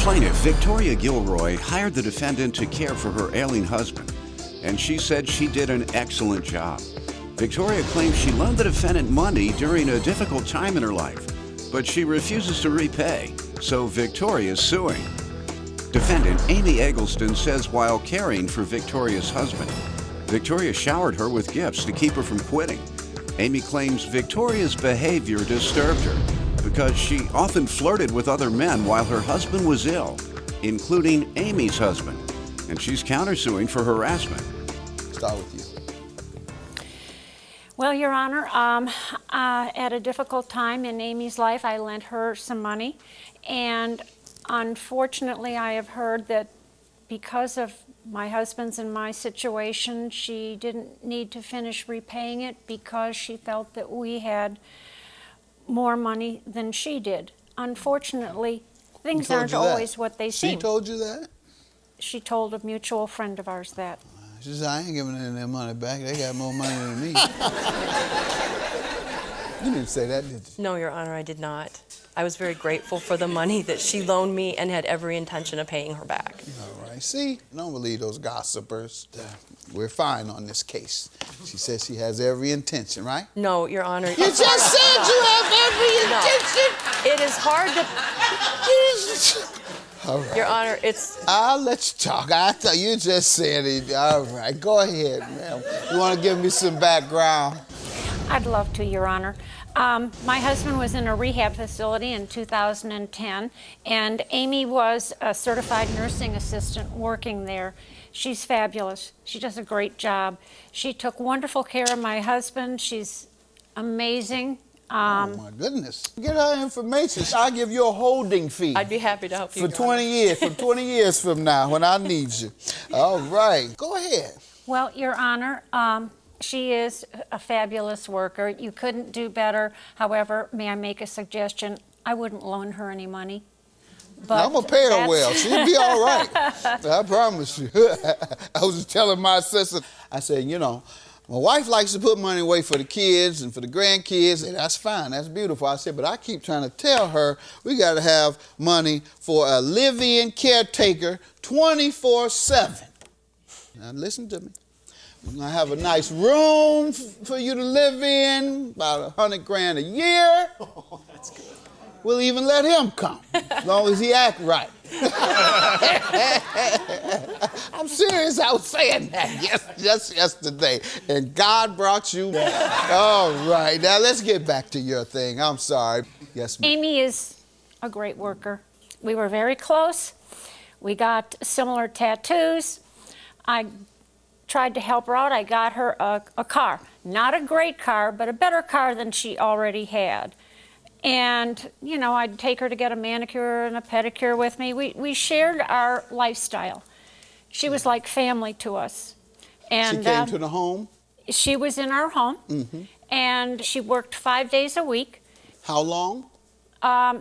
Plaintiff Victoria Gilroy hired the defendant to care for her ailing husband, and she said she did an excellent job. Victoria claims she loaned the defendant money during a difficult time in her life, but she refuses to repay, so Victoria is suing. Defendant Amy Eggleston says while caring for Victoria's husband, Victoria showered her with gifts to keep her from quitting. Amy claims Victoria's behavior disturbed her because she often flirted with other men while her husband was ill, including Amy's husband, and she's countersuing for harassment. Start with you. Well, Your Honor, at a difficult time in Amy's life, I lent her some money, and unfortunately, I have heard that because of my husband's and my situation, she didn't need to finish repaying it because she felt that we had more money than she did. Unfortunately, things aren't always what they seem. She told you that? She told a mutual friend of ours that. She said, I ain't giving any of their money back. They got more money than me. You didn't say that, did you? No, Your Honor, I did not. I was very grateful for the money that she loaned me and had every intention of paying her back. All right. See, don't believe those gossipers. We're fine on this case. She says she has every intention, right? No, Your Honor. You just said you have every intention. It is hard to... All right. Your Honor, it's... I'll let you talk. I thought you just said it. All right, go ahead, ma'am. You want to give me some background? I'd love to, Your Honor. My husband was in a rehab facility in 2010, and Amy was a certified nursing assistant working there. She's fabulous. She does a great job. She took wonderful care of my husband. She's amazing. Oh, my goodness. Get her information. I'll give you a holding fee. I'd be happy to help you, For Your 20 years, for 20 years from now when I need you. All right, go ahead. Well, Your Honor, she is a fabulous worker. You couldn't do better. However, may I make a suggestion? I wouldn't loan her any money. But I'm going to pay her well. She'll be all right. I promise you. I was just telling my assistant, I said, you know, my wife likes to put money away for the kids and for the grandkids, and that's fine, that's beautiful. I said, but I keep trying to tell her we got to have money for a live-in caretaker 24/7. Now listen to me. We're going to have a nice room for you to live in, about $100 grand a year. Oh, that's good. We'll even let him come, as long as he act right. I'm serious, I was saying that just yesterday, and God brought you back. All right, now let's get back to your thing. I'm sorry. Yes, ma'am. Amy is a great worker. We were very close. We got similar tattoos. I tried to help her out. I got her a car. Not a great car, but a better car than she already had. And, you know, I'd take her to get a manicure and a pedicure with me. We shared our lifestyle. She was like family to us. And She came to the home? She was in our home, and she worked 5 days a week. How long?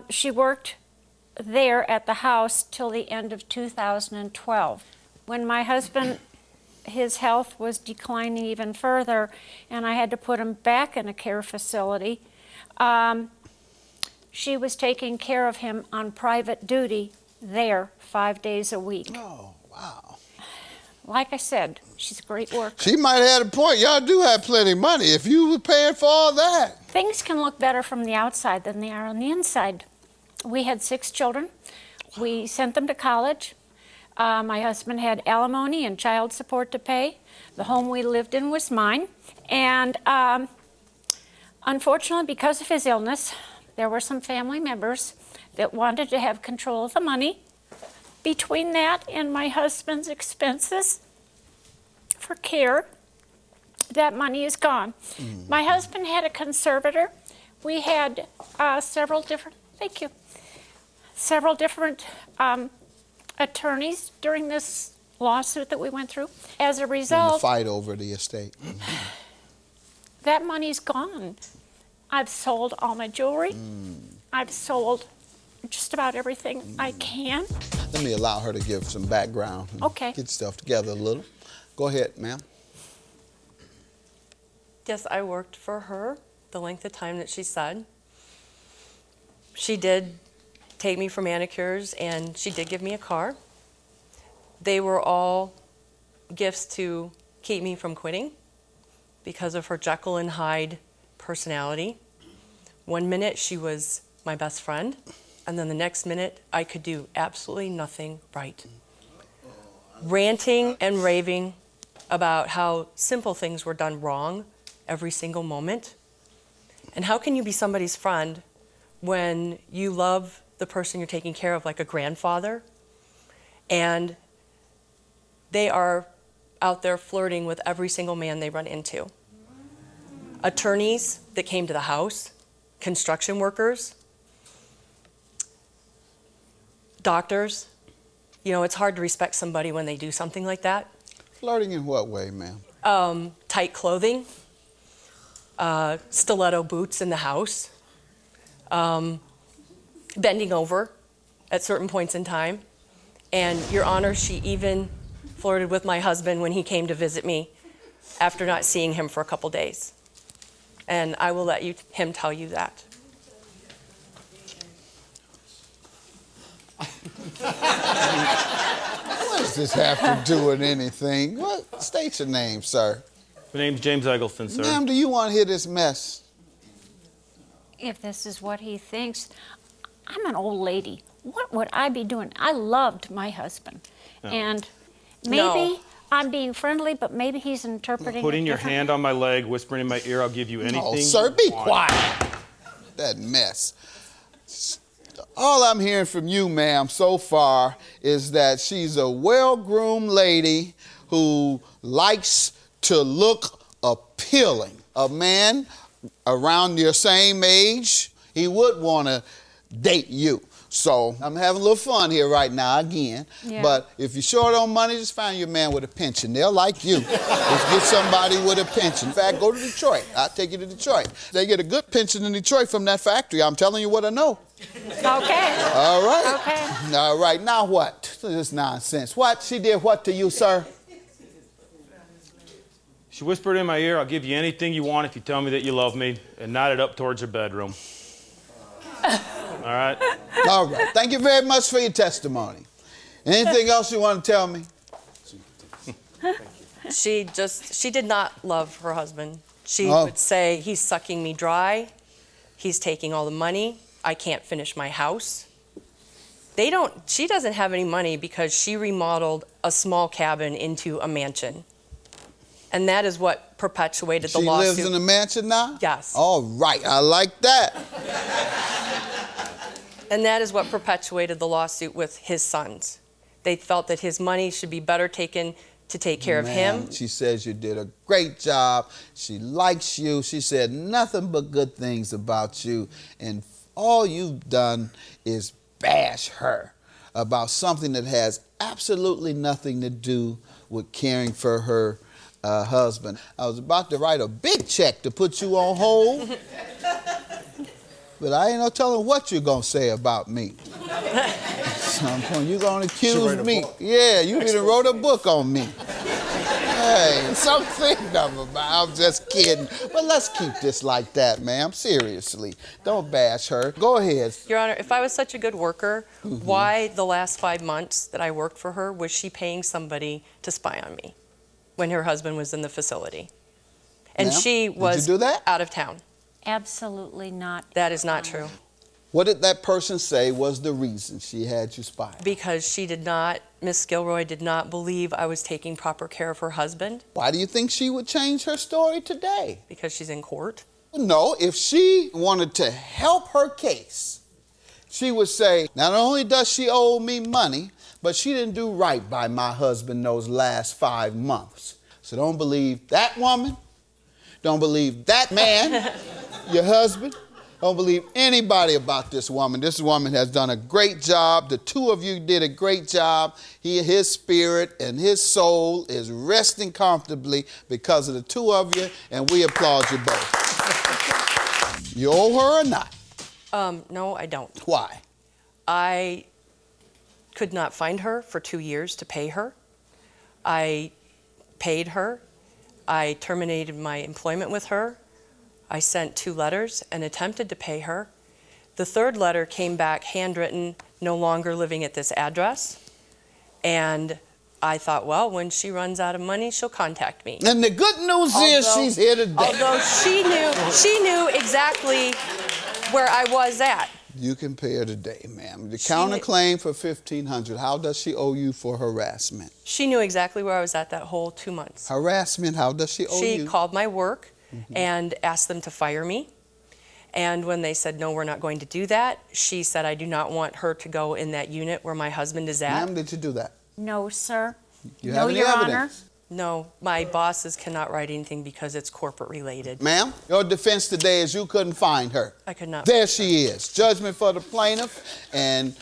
She worked there at the house till the end of 2012. When my husband, his health was declining even further, and I had to put him back in a care facility, she was taking care of him on private duty there 5 days a week. Oh, wow. Like I said, she's a great worker. She might have had a point. Y'all do have plenty of money if you were paying for all that. Things can look better from the outside than they are on the inside. We had 6 children. We sent them to college. My husband had alimony and child support to pay. The home we lived in was mine. And unfortunately, because of his illness, there were some family members that wanted to have control of the money. Between that and my husband's expenses for care, that money is gone. My husband had a conservator. We had several different attorneys during this lawsuit that we went through. As a In the result, fight over the estate. that money's gone. I've sold all my jewelry. I've sold just about everything I can. Let me allow her to give some background. Okay. Get stuff together a little. Go ahead, ma'am. Yes, I worked for her the length of time that she said. She did take me for manicures, and she did give me a car. They were all gifts to keep me from quitting because of her Jekyll and Hyde personality. One minute she was my best friend, and then the next minute I could do absolutely nothing right. Ranting and raving about how simple things were done wrong every single moment. And how can you be somebody's friend when you love the person you're taking care of like a grandfather, and they are out there flirting with every single man they run into? Attorneys that came to the house, construction workers, doctors. You know, it's hard to respect somebody when they do something like that. Flirting in what way, ma'am? Tight clothing, stiletto boots in the house, bending over at certain points in time. And Your Honor, she even flirted with my husband when he came to visit me after not seeing him for a couple days. And I will let him tell you that. What does this have to do with anything? What? State your name, sir. My name's James Eggleston, sir. Ma'am, do you want to hear this mess? If this is what he thinks, I'm an old lady. What would I be doing? I loved my husband. No. And maybe No. I'm being friendly, but maybe he's interpreting Putting it your differently. hand on my leg, whispering in my ear, I'll give you anything. Oh, sir, you be want. quiet. That mess. All I'm hearing from you, ma'am, so far is that she's a well-groomed lady who likes to look appealing. A man around your same age, he would want to date you. So I'm having a little fun here right now again. Yeah. But if you're short on money, just find your man with a pension. They'll like you. Just get somebody with a pension. In fact, go to Detroit. I'll take you to Detroit. They get a good pension in Detroit from that factory. I'm telling you what I know. Okay. All right. Okay. All right. Now what? This nonsense. What? She did what to you, sir? She whispered in my ear, I'll give you anything you want if you tell me that you love me, and nodded up towards her bedroom. All right? All right. Thank you very much for your testimony. Anything else you want to tell me? She did not love her husband. She Oh. would say, he's sucking me dry, he's taking all the money, I can't finish my house. She doesn't have any money because she remodeled a small cabin into a mansion. And that is what perpetuated the She lawsuit. lives in a mansion now? Yes. All right. I like that. And that is what perpetuated the lawsuit with his sons. They felt that his money should be better taken to take care of him. Ma'am, she says you did a great job. She likes you. She said nothing but good things about you. And all you've done is bash her about something that has absolutely nothing to do with caring for her husband. I was about to write a big check to put you on hold. But I ain't no telling what you're going to say about me. At some point, you're going to accuse me. Yeah, you even wrote a book on me. Hey, something about. I'm just kidding. But let's keep this like that, ma'am. Seriously. Don't bash her. Go ahead. Your Honor, if I was such a good worker, why the last 5 months that I worked for her was she paying somebody to spy on me when her husband was in the facility? And Ma'am, she did was you do that? out of town. Absolutely not. That is not true. What did that person say was the reason she had you spied? Because Miss Gilroy did not believe I was taking proper care of her husband. Why do you think she would change her story today? Because she's in court. No, if she wanted to help her case, she would say, not only does she owe me money, but she didn't do right by my husband those last 5 months. So don't believe that woman. Don't believe that man, your husband. Don't believe anybody about this woman. This woman has done a great job. The two of you did a great job. His spirit and his soul is resting comfortably because of the two of you, and we applaud you both. You owe her or not? No, I don't. Why? I could not find her for 2 years to pay her. I paid her. I terminated my employment with her. I sent 2 letters and attempted to pay her. The third letter came back handwritten, no longer living at this address. And I thought, well, when she runs out of money, she'll contact me. And the good news is she's here today. Although she knew exactly where I was at. You can pay her today, ma'am. The counterclaim for $1,500. How does she owe you for harassment? She knew exactly where I was at that whole 2 months. Harassment, how does she owe you? She called my work and asked them to fire me. And when they said, no, we're not going to do that, she said, I do not want her to go in that unit where my husband is at. Ma'am, did you do that? No, sir. You No, have any Your evidence? Honor. No, my bosses cannot write anything because it's corporate related. Ma'am, your defense today is you couldn't find her. I could not. There she is. Judgment for the plaintiff. And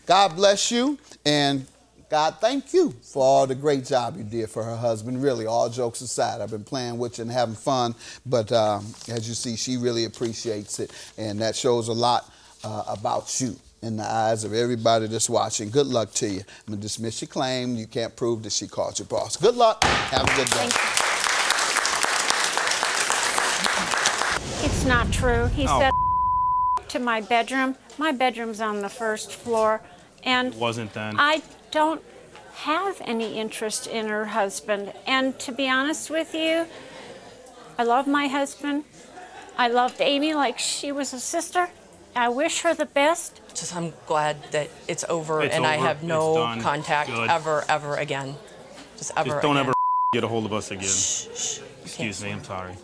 God bless you. And God, thank you for all the great job you did for her husband. Really, all jokes aside, I've been playing with you and having fun. But as you see, she really appreciates it. And that shows a lot about you in the eyes of everybody that's watching. Good luck to you. I'm going to dismiss your claim. You can't prove that she called your boss. Good luck. Have a good day. It's not true. He said to my bedroom. My bedroom's on the first floor, and It wasn't then. I don't have any interest in her husband. And to be honest with you, I love my husband. I loved Amy like she was a sister. I wish her the best. Just I'm glad that it's over It's and I over. have It's no done. contact Good. ever again. Just ever Just don't again. ever get a hold of us again. Shh, shh. Excuse me, I'm sorry.